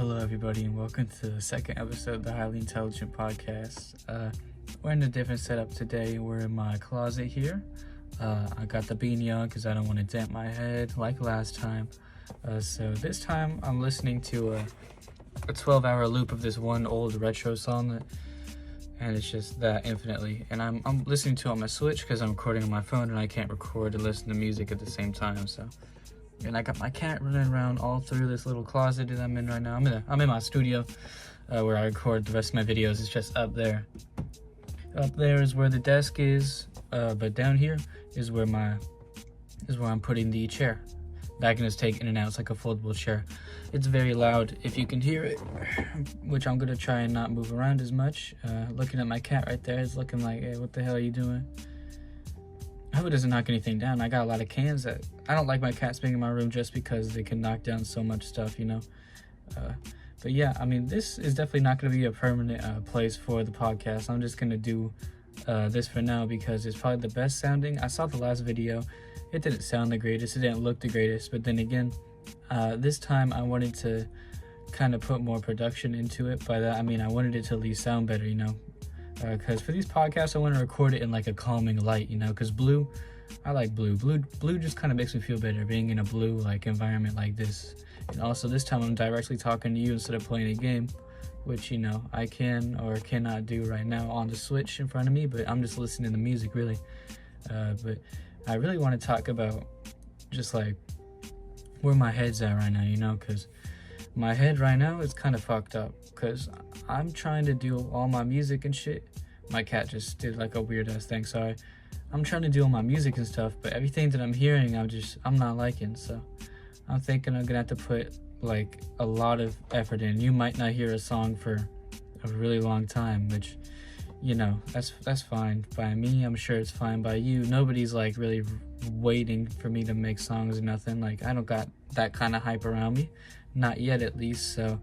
Hello, everybody, and welcome to the second episode of the Highly Intelligent Podcast. We're in a different setup today. We're in my closet here. I got the beanie on because I don't want to dent my head like last time. So this time I'm listening to a 12-hour loop of this one old retro song, and it's just that infinitely. And I'm listening to it on my Switch because I'm recording on my phone, and I can't record and listen to music at the same time. And I got my cat running around all through this little closet that I'm in right now. I'm in my studio where I record the rest of my videos. It's just up there. Up there is where the desk is, but down here is where I'm putting the chair. That can just take in and out. It's like a foldable chair. It's very loud if you can hear it, which I'm gonna try and not move around as much. Looking at my cat right there, it's looking like, hey, what the hell are you doing? I hope it doesn't knock anything down. I got a lot of cans that I don't like my cats being in my room just because they can knock down so much stuff, you know. But yeah, I mean, this is definitely not going to be a permanent place for the podcast. I'm just going to do this for now because it's probably the best sounding. I saw the last video. It didn't sound the greatest. It didn't look the greatest. But then again, this time I wanted to kind of put more production into it. By that, I mean, I wanted it to at least sound better, you know. Because for these podcasts, I want to record it in like a calming light, you know, because I like blue. Blue just kind of makes me feel better being in a blue like environment like this. And also this time I'm directly talking to you instead of playing a game, which, you know, I can or cannot do right now on the Switch in front of me, but I'm just listening to music really. But I really want to talk about just like where my head's at right now, you know, because my head right now is kind of fucked up because I'm trying to do all my music and shit. My cat just did like a weird ass thing, sorry. I'm trying to do all my music and stuff, but everything that I'm hearing, I'm not liking. So I'm thinking I'm gonna have to put like a lot of effort in. You might not hear a song for a really long time, which, you know, that's fine by me. I'm sure it's fine by you. Nobody's like really waiting for me to make songs or nothing. Like, I don't got that kind of hype around me, not yet at least. So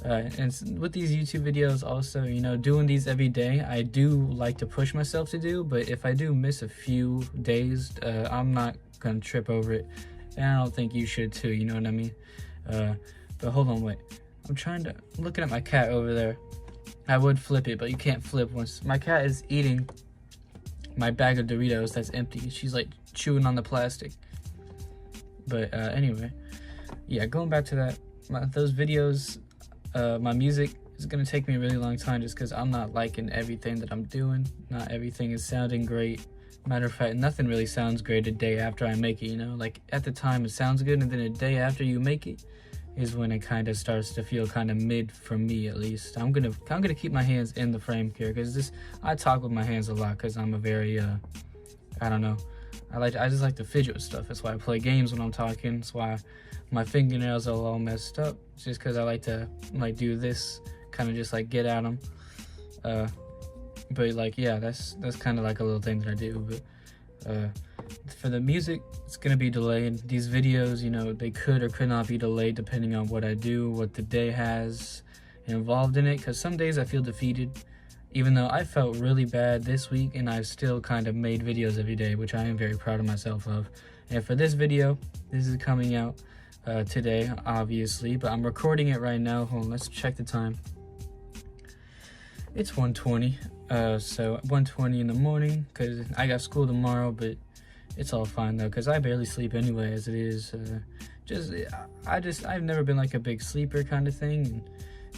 and with these YouTube videos also, you know, doing these every day, I do like to push myself to do, but if I do miss a few days, I'm not gonna trip over it, and I don't think you should too, you know what I mean? But hold on, wait, I'm looking at my cat over there. I would flip it, but you can't flip once. My cat is eating my bag of Doritos that's empty. She's like chewing on the plastic. But anyway, yeah, going back to that, those videos, my music is gonna take me a really long time just because I'm not liking everything that I'm doing. Not everything is sounding great. Matter of fact, nothing really sounds great a day after I make it, you know? Like, at the time it sounds good, and then a day after you make it is when it kind of starts to feel kind of mid for me, at least. I'm gonna keep my hands in the frame here because I talk with my hands a lot because I'm a very I don't know, I just like to fidget with stuff. That's why I play games when I'm talking. That's why my fingernails are all messed up. It's just because I like to like do this, kind of just like get at them. But like, yeah, that's kind of like a little thing that I do. But for the music, it's gonna be delayed. These videos, you know, they could or could not be delayed depending on what I do, what the day has involved in it. Because some days I feel defeated, even though I felt really bad this week, and I've still kind of made videos every day, which I am very proud of myself of. And for this video, this is coming out today, obviously, but I'm recording it right now. Hold on, let's check the time. It's 1:20, so 1:20 in the morning, because I got school tomorrow, but it's all fine though, because I barely sleep anyway as it is. I've never been like a big sleeper kind of thing,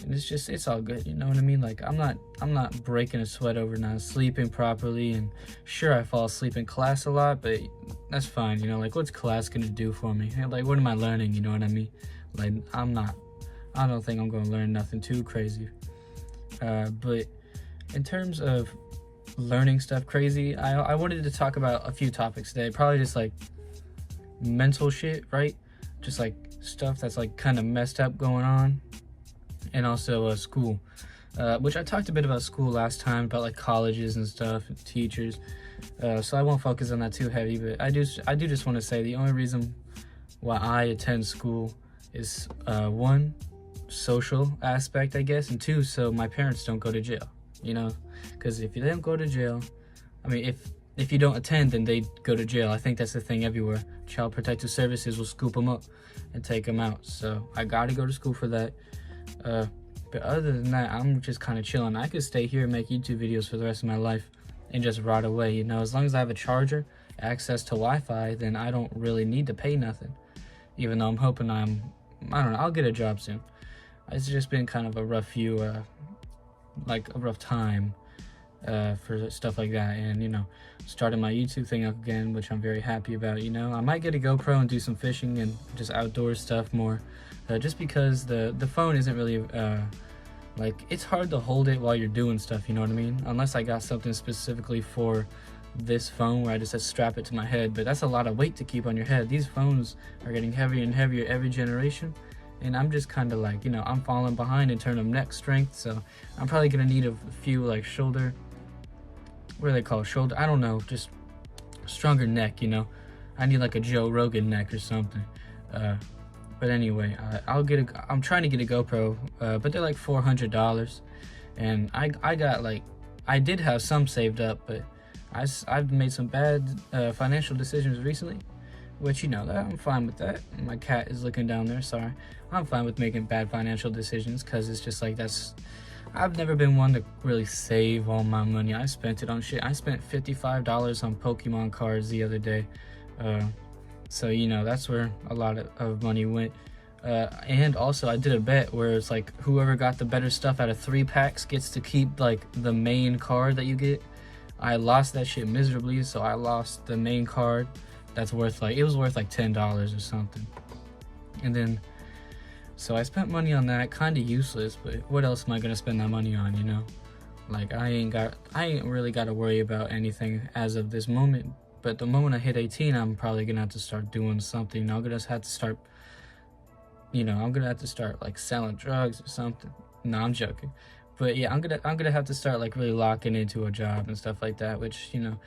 and it's all good, you know what I mean? Like, I'm not breaking a sweat over not sleeping properly, and sure, I fall asleep in class a lot, but that's fine, you know? Like, what's class gonna do for me? Like, what am I learning, you know what I mean? Like, I don't think I'm gonna learn nothing too crazy. But in terms of learning stuff crazy, I wanted to talk about a few topics today. Probably just like mental shit, right? Just like stuff that's like kind of messed up going on. And also school, which I talked a bit about school last time, about like colleges and stuff, and teachers. So I won't focus on that too heavy, but I do just want to say the only reason why I attend school is one, social aspect, I guess, and two, so my parents don't go to jail, you know? Because if they don't go to jail, I mean, if you don't attend, then they go to jail. I think that's the thing everywhere. Child Protective Services will scoop them up and take them out. So I gotta go to school for that. But other than that, I'm just kind of chilling. I could stay here and make YouTube videos for the rest of my life and just rot away, you know. As long as I have a charger, access to Wi-Fi, then I don't really need to pay nothing. Even though I'm hoping I don't know, I'll get a job soon. It's just been kind of a rough rough time for stuff like that. And, you know, starting my YouTube thing up again, which I'm very happy about, you know. I might get a GoPro and do some fishing and just outdoor stuff more. Just because the phone isn't really, like, it's hard to hold it while you're doing stuff, you know what I mean? Unless I got something specifically for this phone where I just strap it to my head, but that's a lot of weight to keep on your head. These phones are getting heavier and heavier every generation, and I'm just kind of like, you know, I'm falling behind in terms of neck strength, so I'm probably gonna need a few, like, shoulder, what do they call shoulder? I don't know, just stronger neck, you know. I need like a Joe Rogan neck or something. But anyway, I'm trying to get a GoPro, but they're like $400, and I did have some saved up, but I've made some bad financial decisions recently, which, you know, that I'm fine with that. My cat is looking down there, sorry. I'm fine with making bad financial decisions, because it's just like, I've never been one to really save all my money. I spent it on shit. I spent $55 on Pokemon cards the other day. So, you know, that's where a lot of money went. And also, I did a bet where it's like, whoever got the better stuff out of 3 packs gets to keep, like, the main card that you get. I lost that shit miserably, so I lost the main card. That's worth, like, it was worth like $10 or something. And then, so I spent money on that, kind of useless, but what else am I gonna spend that money on, you know? Like, I ain't really got to worry about anything as of this moment. But the moment I hit 18, I'm probably gonna have to start doing something. I'm gonna have to start, you know, I'm gonna have to start like selling drugs or something. No, I'm joking. But yeah, I'm gonna have to start like really locking into a job and stuff like that, which, you know,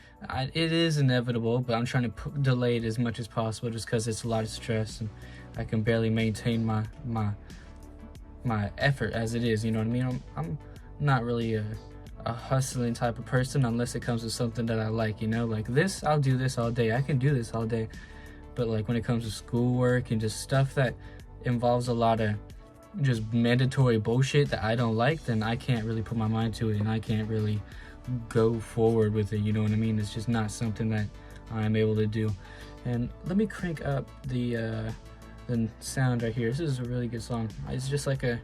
it is inevitable, but I'm trying to delay it as much as possible, just because it's a lot of stress and I can barely maintain my effort as it is, you know what I mean? I'm not really a hustling type of person unless it comes to something that I like, you know, like this, I'll do this all day. I can do this all day. But like when it comes to schoolwork and just stuff that involves a lot of just mandatory bullshit that I don't like, then I can't really put my mind to it and I can't really go forward with it, you know what I mean? It's just not something that I'm able to do. And let me crank up the sound right here. This is a really good song. It's just like an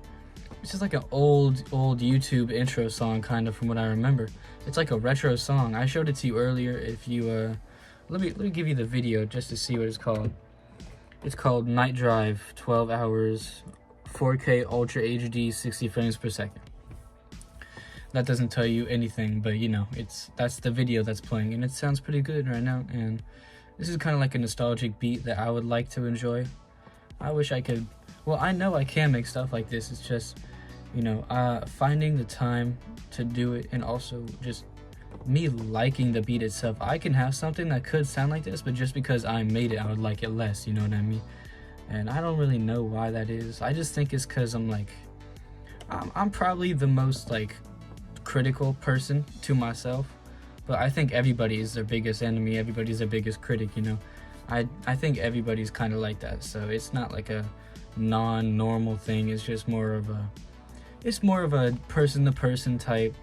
old YouTube intro song, kind of, from what I remember. It's like a retro song. I showed it to you earlier. If you let me give you the video just to see what it's called. It's called Night Drive, 12 hours, 4K Ultra HD, 60 frames per second. That doesn't tell you anything, but you know, that's the video that's playing, and it sounds pretty good right now. And this is kind of like a nostalgic beat that I would like to enjoy. I wish I could. Well, I know I can make stuff like this. It's just, you know, finding the time to do it, and also just me liking the beat itself. I can have something that could sound like this, but just because I made it, I would like it less, you know what I mean? And I don't really know why that is. I just think it's because I'm probably the most, like, critical person to myself, but I think everybody is their biggest enemy. Everybody's their biggest critic, you know? I think everybody's kind of like that, so it's not like a non-normal thing. It's just more of a person-to-person type,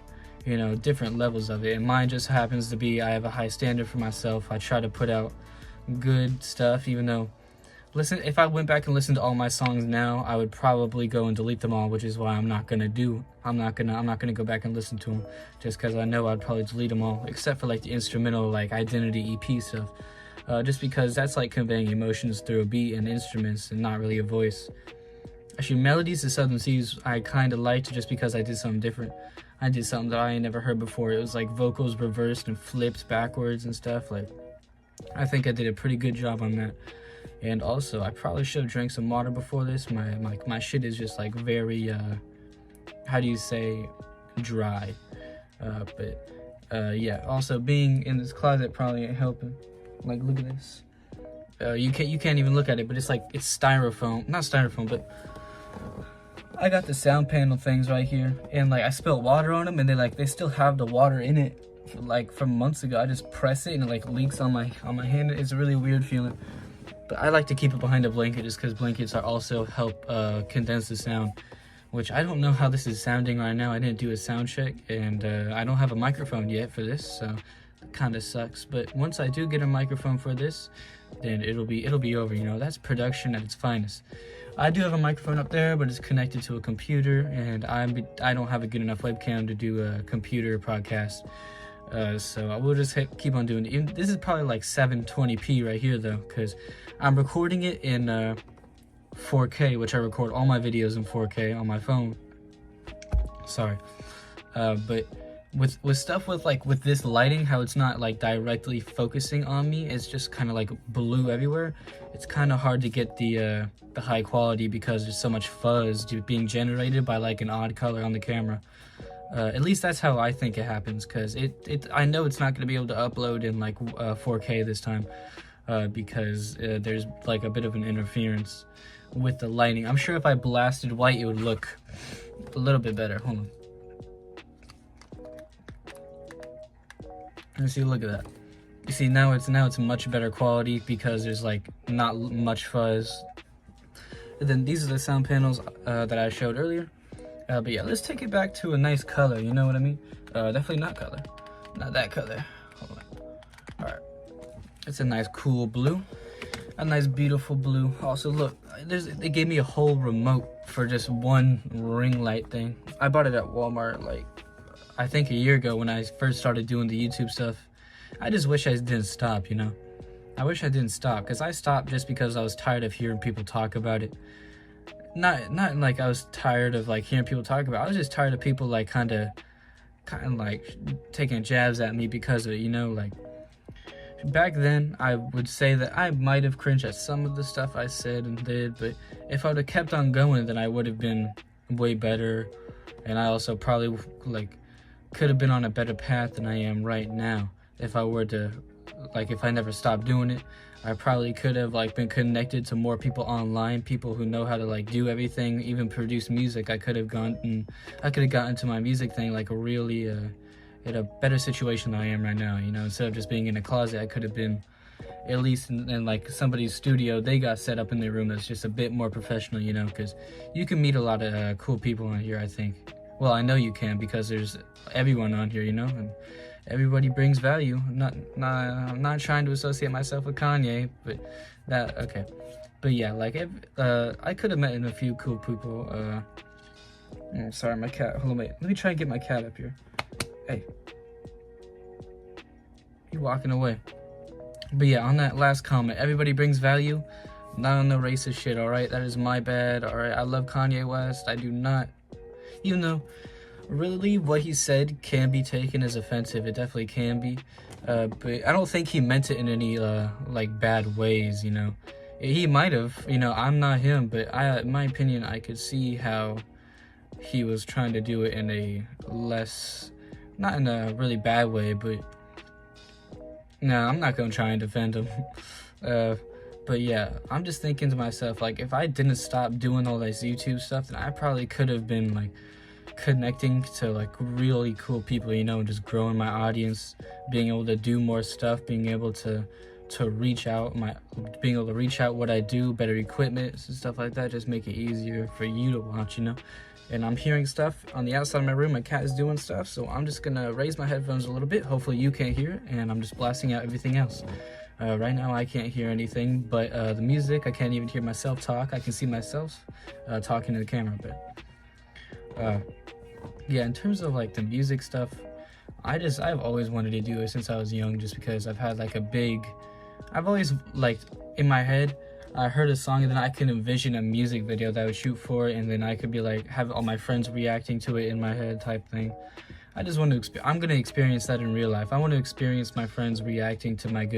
you know, different levels of it. And mine just happens to be, I have a high standard for myself. I try to put out good stuff, even though, listen, if I went back and listened to all my songs now, I would probably go and delete them all, which is why I'm not gonna go back and listen to them, just because I know I'd probably delete them all, except for like the instrumental, like Identity EP stuff. Just because that's like conveying emotions through a beat and instruments and not really a voice. Actually, Melodies to Southern Seas I kind of liked, just because I did something different. I did something that I ain't never heard before. It was like vocals reversed and flipped backwards and stuff. Like, I think I did a pretty good job on that. And also, I probably should have drank some water before this. My shit is just like very, how do you say, dry. Yeah, also being in this closet probably ain't helping. Like, look at this. You can't even look at it, but it's like, it's styrofoam. Not styrofoam, but I got the sound panel things right here, and like I spilled water on them, and they still have the water in it, like from months ago. I just press it and it like leaks on my hand. It's a really weird feeling, but I like to keep it behind a blanket just because blankets are also help condense the sound. which I don't know how this is sounding right now. I didn't do a sound check, and I don't have a microphone yet for this, so it kind of sucks. But once I do get a microphone for this, then it'll be over. You know, that's production at its finest. I do have a microphone up there, but it's connected to a computer, and I don't have a good enough webcam to do a computer podcast. So I will just keep on doing it. This is probably like 720p right here though, because I'm recording it in 4K, which I record all my videos in 4K on my phone. Sorry. But with stuff with this lighting, how it's not like directly focusing on me, it's just kind of like blue everywhere. It's kind of hard to get the high quality because there's so much fuzz being generated by like an odd color on the camera. At least that's how I think it happens, because I know it's not going to be able to upload in like 4K this time, because there's like a bit of an interference with the lighting. I'm sure if I blasted white, it would look a little bit better. Hold on. Let's see, look at that. You see, now it's much better quality because there's like not much fuzz. And then these are the sound panels that I showed earlier. But yeah, let's take it back to a nice color, you know what I mean? Definitely not color. Not that color. Hold on. Alright. It's a nice cool blue. A nice beautiful blue. Also look, they gave me a whole remote for just one ring light thing. I bought it at Walmart like, I think a year ago when I first started doing the YouTube stuff. I just wish I didn't stop, you know? I wish I didn't stop, because I stopped just because I was tired of hearing people talk about it. Not like I was tired of like hearing people talk about it. I was just tired of people like kind of like taking jabs at me because of it, you know? Like back then I would say that I might have cringed at some of the stuff I said and did, but if I would have kept on going, then I would have been way better, and I also probably like could have been on a better path than I am right now. If I were to like, if I never stopped doing it, I probably could have like been connected to more people online, people who know how to like do everything, even produce music. I could have gotten to my music thing like a really in a better situation than I am right now, you know? Instead of just being in a closet, I could have been at least in like somebody's studio. They got set up in their room that's just a bit more professional, you know? Because you can meet a lot of cool people on here, I think. Well, I know you can, because there's everyone on here, you know? And everybody brings value. I'm not trying to associate myself with Kanye, but that, okay. But yeah, like, I could have met a few cool people. Sorry, my cat, hold on, wait. Let me try and get my cat up here. Hey. You walking away. But yeah, on that last comment, everybody brings value. Not on the racist shit, alright? That is my bad, alright? I love Kanye West. I do not, even though really what he said can be taken as offensive. It definitely can be. But I don't think he meant it in any like bad ways, you know. He might have, you know, I'm not him, but in my opinion, I could see how he was trying to do it in a less, not in a really bad way, but no, I'm not gonna try and defend him. But yeah, I'm just thinking to myself, like, if I didn't stop doing all this YouTube stuff, then I probably could have been like connecting to like really cool people, you know, and just growing my audience, being able to do more stuff, being able to reach out what I do, better equipment and stuff like that, just make it easier for you to watch, you know. And I'm hearing stuff on the outside of my room. My cat is doing stuff, so I'm just gonna raise my headphones a little bit. Hopefully you can't hear it, and I'm just blasting out everything else. Right now I can't hear anything but the music. I can't even hear myself talk. I can see myself talking to the camera a bit. Yeah, in terms of like the music stuff, I've always wanted to do it since I was young, just because I've had like I've always like in my head, I heard a song and then I can envision a music video that I would shoot for, and then I could be like, have all my friends reacting to it in my head type thing. I just want to, I'm going to experience that in real life. I want to experience my friends reacting to like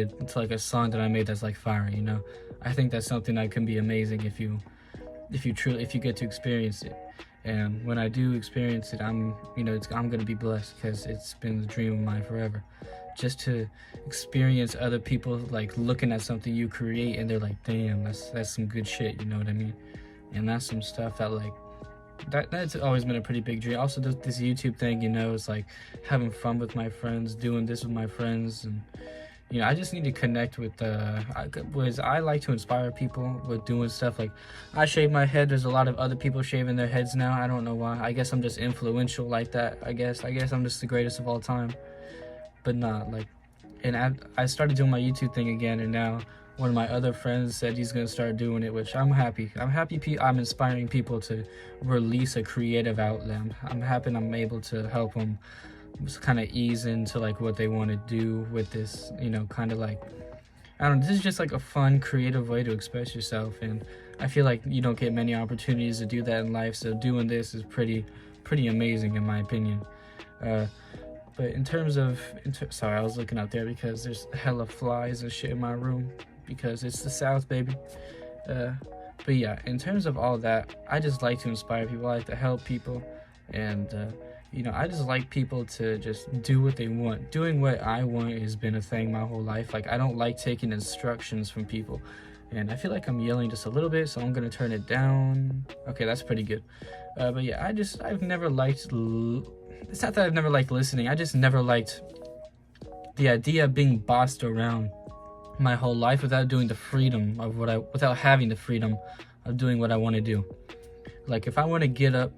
a song that I made that's like fire, you know? I think that's something that can be amazing if you get to experience it. And when I do experience it, I'm going to be blessed, because it's been the dream of mine forever. Just to experience other people like looking at something you create and they're like, damn, that's some good shit, you know what I mean? And that's some stuff that like, that's always been a pretty big dream. Also, this YouTube thing, you know, it's like having fun with my friends, doing this with my friends, and I just need to connect with I like to inspire people with doing stuff. Like, I shave my head. There's a lot of other people shaving their heads now. I don't know why. I guess I'm just influential like that. I guess I'm just the greatest of all time. But not like, and I started doing my YouTube thing again, and now one of my other friends said he's gonna start doing it, which I'm happy. I'm inspiring people to release a creative outlet. I'm happy I'm able to help them kind of ease into like what they want to do with this, kind of like, I don't know, this is just like a fun creative way to express yourself, and I feel like you don't get many opportunities to do that in life, so doing this is pretty amazing in my opinion. But in terms of sorry, I was looking out there because there's hella flies and shit in my room because it's the South, baby. But yeah, in terms of all that, I just like to inspire people. I like to help people, and I just like people to just do what they want. Doing what I want has been a thing my whole life. Like, I don't like taking instructions from people. And I feel like I'm yelling just a little bit, so I'm going to turn it down. Okay, that's pretty good. But yeah, I've never liked... It's not that I've never liked listening. I just never liked the idea of being bossed around my whole life without having the freedom of doing what I want to do. Like, if I want to get up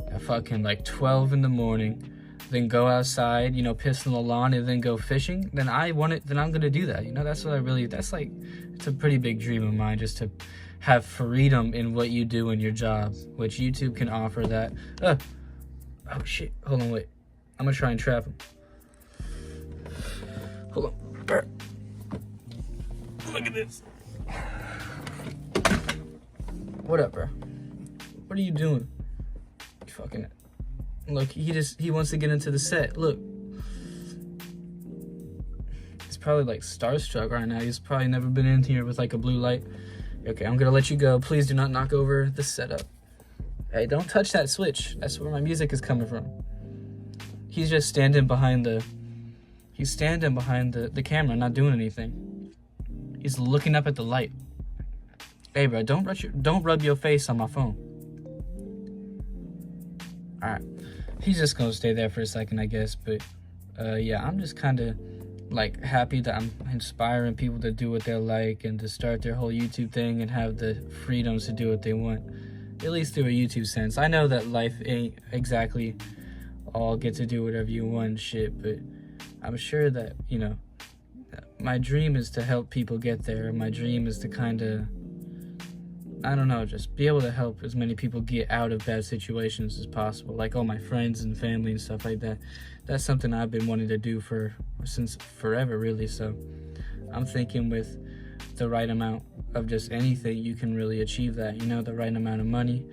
at fucking like 12 in the morning, then go outside, piss on the lawn, and then go fishing, then I'm gonna do that. It's a pretty big dream of mine, just to have freedom in what you do in your job, which YouTube can offer that. Oh shit, hold on, wait, I'm gonna try and trap him. Hold on. Look at this. What up, bro? What are you doing? Fucking look, he wants to get into the set. Look, he's probably like starstruck right now. He's probably never been in here with like a blue light. Okay, I'm gonna let you go. Please do not knock over the setup. Hey, don't touch that switch. That's where my music is coming from. He's just standing behind the camera, not doing anything. He's looking up at the light. Hey, bro, don't rub your face on my phone. Alright, he's just gonna stay there for a second, I guess. But yeah, I'm just kind of like happy that I'm inspiring people to do what they like and to start their whole YouTube thing and have the freedoms to do what they want, at least through a YouTube sense. I know that life ain't exactly all get to do whatever you want and shit, but I'm sure that, my dream is to help people get there. My dream is to kind of, I don't know, just be able to help as many people get out of bad situations as possible, like all my friends and family and stuff like that. That's something I've been wanting to do since forever, really. So I'm thinking with the right amount of just anything, you can really achieve that, the right amount of money,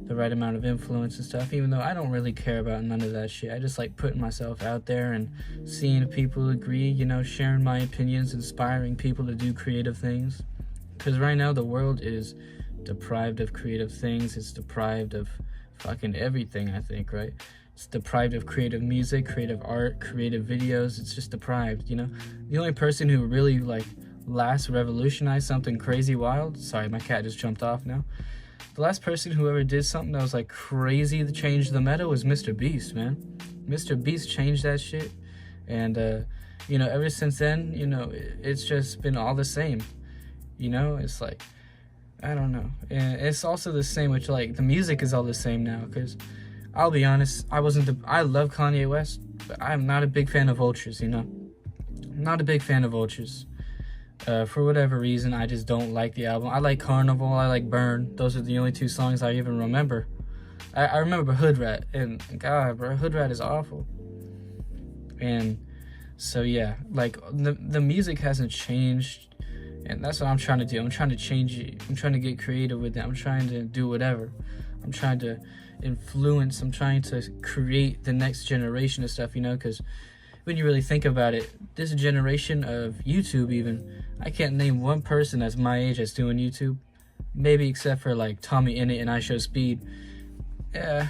the right amount of influence and stuff, even though I don't really care about none of that shit. I just like putting myself out there and seeing if people agree, sharing my opinions, inspiring people to do creative things. Because right now the world is deprived of creative things. It's deprived of fucking everything, I think, right? It's deprived of creative music, creative art, creative videos. It's just deprived, The only person who really last revolutionized something crazy wild, sorry, my cat just jumped off now. The last person who ever did something that was crazy to change the meta was Mr. Beast, man. Mr. Beast changed that shit, and ever since then, it's just been all the same. It's like, I don't know. And it's also the same with the music is all the same now, because I'll be honest, I love Kanye West, but I'm not a big fan of Vultures, I'm not a big fan of Vultures. For whatever reason, I just don't like the album. I like Carnival, I like Burn. Those are the only two songs I even remember. I remember Hood Rat, and God, bro, Hood Rat is awful. And so yeah, the music hasn't changed. And that's what I'm trying to do. I'm trying to change it. I'm trying to get creative with it. I'm trying to do whatever. I'm trying to influence. I'm trying to create the next generation of stuff, because when you really think about it, this generation of YouTube even, I can't name one person that's my age that's doing YouTube. Maybe except for Tommy Innit and iShowSpeed.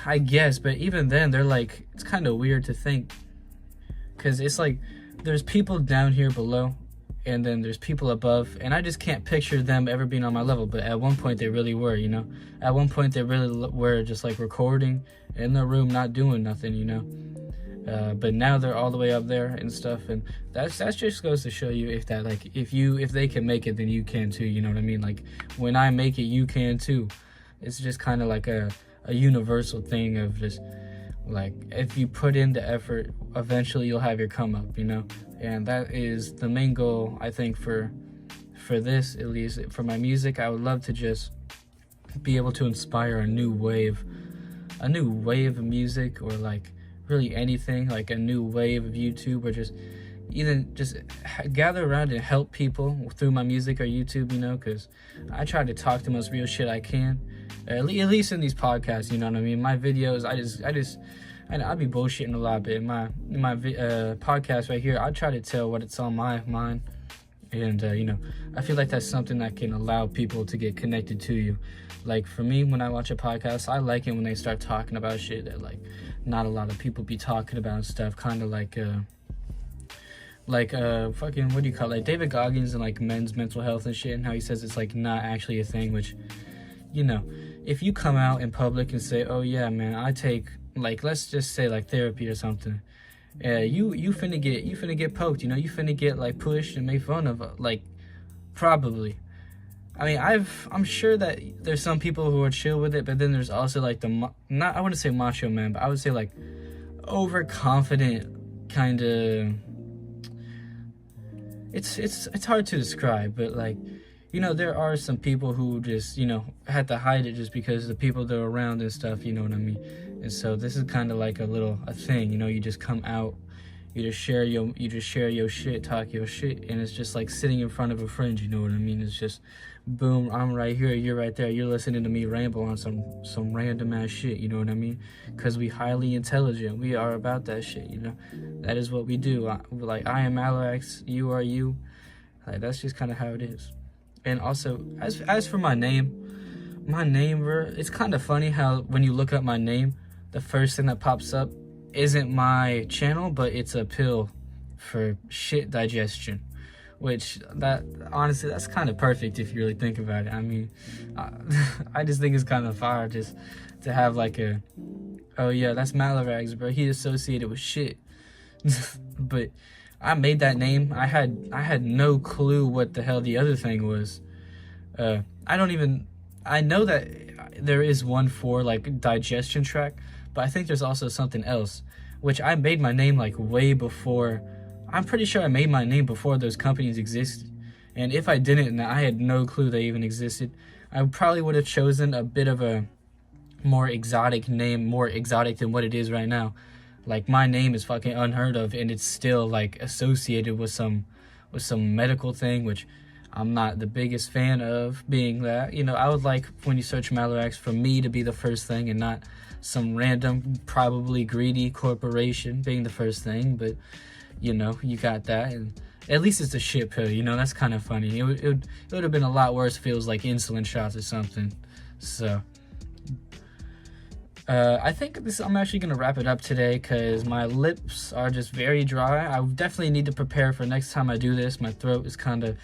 I guess, but even then, they're it's kind of weird to think. Because it's there's people down here below, and then there's people above, and I just can't picture them ever being on my level, but at one point they really were, At one point they really were just recording in their room, not doing nothing, But now they're all the way up there and stuff, and that's just goes to show you if that, like, if they can make it, then you can too. You know what I mean? Like, when I make it, you can too. It's just kind of like a universal thing of just like, if you put in the effort, eventually you'll have your come up, you know. And that is the main goal, I think, for this, at least for my music. I would love to just be able to inspire a new wave of music, or like really anything, like a new wave of YouTube, or just even just gather around and help people through my music or YouTube, you know, because I try to talk the most real shit I can, at least in these podcasts, you know what I mean. My videos, I'll be bullshitting a lot, but in my podcast right here, I try to tell what's on my mind. And, you know, I feel like that's something that can allow people to get connected to you. Like, for me, when I watch a podcast, I like it when they start talking about shit that, like, not a lot of people be talking about and stuff. Kind of like fucking, what do you call it? Like David Goggins and, like, men's mental health and shit, and how he says it's, like, not actually a thing, which, you know, if you come out in public and say, oh, yeah, man, I take, like, let's just say, like, therapy or something. You finna get poked, you know, you finna get, like, pushed and made fun of, like, probably. I mean, I'm sure that there's some people who are chill with it, but then there's also, like, I wouldn't say macho man, but I would say, like, overconfident kind of, it's hard to describe, but, like, you know, there are some people who just, you know, had to hide it just because the people they're around and stuff, you know what I mean? And so this is kind of like a thing, you know, you just come out, you just share your shit, talk your shit, and it's just like sitting in front of a friend, you know what I mean? It's just, boom, I'm right here, you're right there, you're listening to me ramble on some random ass shit, you know what I mean? Because we highly intelligent, we are about that shit, you know? That is what we do. Like, I am Malarex, you are you. Like, that's just kind of how it is. And also, as for my name, bro, it's kind of funny how when you look up my name, the first thing that pops up isn't my channel, but it's a pill for shit digestion. Which, that, honestly, that's kind of perfect if you really think about it. I mean, I just think it's kind of fire just to have like oh yeah, that's Malarags, bro, he associated with shit. But I made that name. I had no clue what the hell the other thing was. I know that there is one for, like, digestion tract, but I think there's also something else, which I made my name, like, way before. I'm pretty sure I made my name before those companies existed. And if I didn't, and I had no clue they even existed, I probably would have chosen a bit of a more exotic name, more exotic than what it is right now. Like, my name is fucking unheard of, and it's still, like, associated with some medical thing, which I'm not the biggest fan of being that. You know, I would like, when you search Malarax, for me to be the first thing and not some random, probably greedy corporation being the first thing. But, you know, you got that, and at least it's a shit pill, you know, that's kind of funny. It would have been a lot worse if it was, like, insulin shots or something. So I think I'm actually going to wrap it up today because my lips are just very dry. I definitely need to prepare for next time I do this. My throat is kind of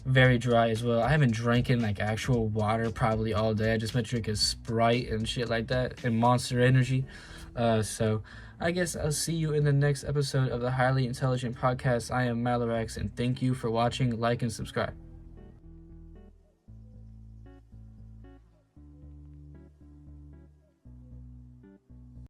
very dry as well. I haven't drinking, like, actual water probably all day. I just been drinking Sprite and shit like that, and Monster Energy. So I guess I'll see you in the next episode of the Highly Intelligent Podcast. I am Malarax, and thank you for watching. Like and subscribe.